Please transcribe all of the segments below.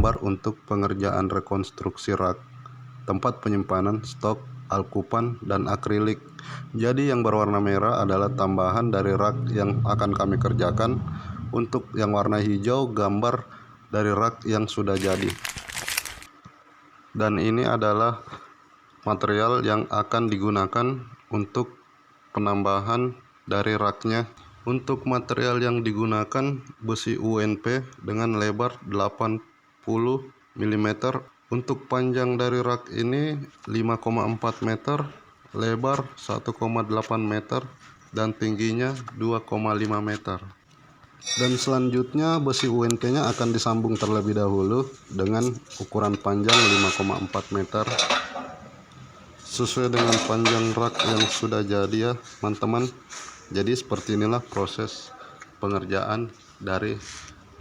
gambar untuk pengerjaan rekonstruksi rak, tempat penyimpanan, stok, alkupan, dan akrilik. Jadi yang berwarna merah adalah tambahan dari rak yang akan kami kerjakan. Untuk yang warna hijau, gambar dari rak yang sudah jadi. Dan ini adalah material yang akan digunakan untuk penambahan dari raknya. Untuk material yang digunakan besi UNP dengan lebar 80 mm. Untuk panjang dari rak ini 5,4 meter, lebar 1,8 meter, dan tingginya 2,5 meter. Dan selanjutnya besi UNP-nya akan disambung terlebih dahulu dengan ukuran panjang 5,4 meter. Sesuai dengan panjang rak yang sudah jadi ya teman-teman. Jadi seperti inilah proses pengerjaan dari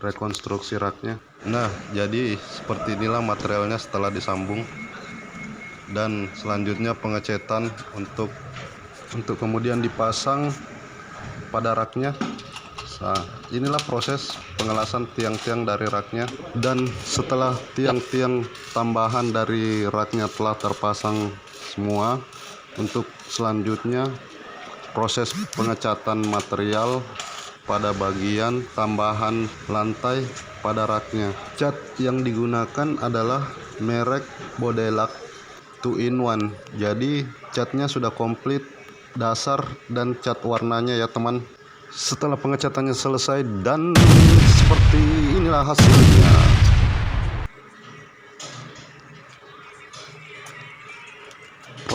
rekonstruksi raknya. Nah, jadi seperti inilah materialnya setelah disambung. Dan selanjutnya pengecetan untuk kemudian dipasang pada raknya. Nah, inilah proses pengelasan tiang-tiang dari raknya. Dan setelah tiang-tiang tambahan dari raknya telah terpasang semua, untuk selanjutnya proses pengecatan material pada bagian tambahan lantai pada raknya. Cat yang digunakan adalah merek Bodelac 2-in-1. Jadi catnya sudah komplit, dasar dan cat warnanya ya teman. Setelah pengecatannya selesai dan seperti inilah hasilnya.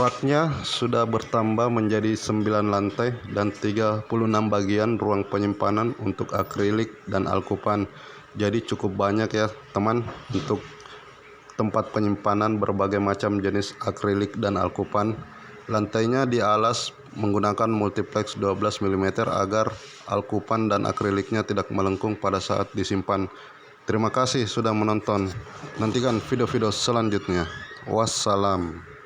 Raknya sudah bertambah menjadi 9 lantai dan 36 bagian ruang penyimpanan untuk akrilik dan alkupan. Jadi cukup banyak ya teman untuk tempat penyimpanan berbagai macam jenis akrilik dan alkupan. Lantainya dialas menggunakan multiplex 12 mm agar alkupan dan akriliknya tidak melengkung pada saat disimpan. Terima kasih sudah menonton. Nantikan video-video selanjutnya. Wassalam.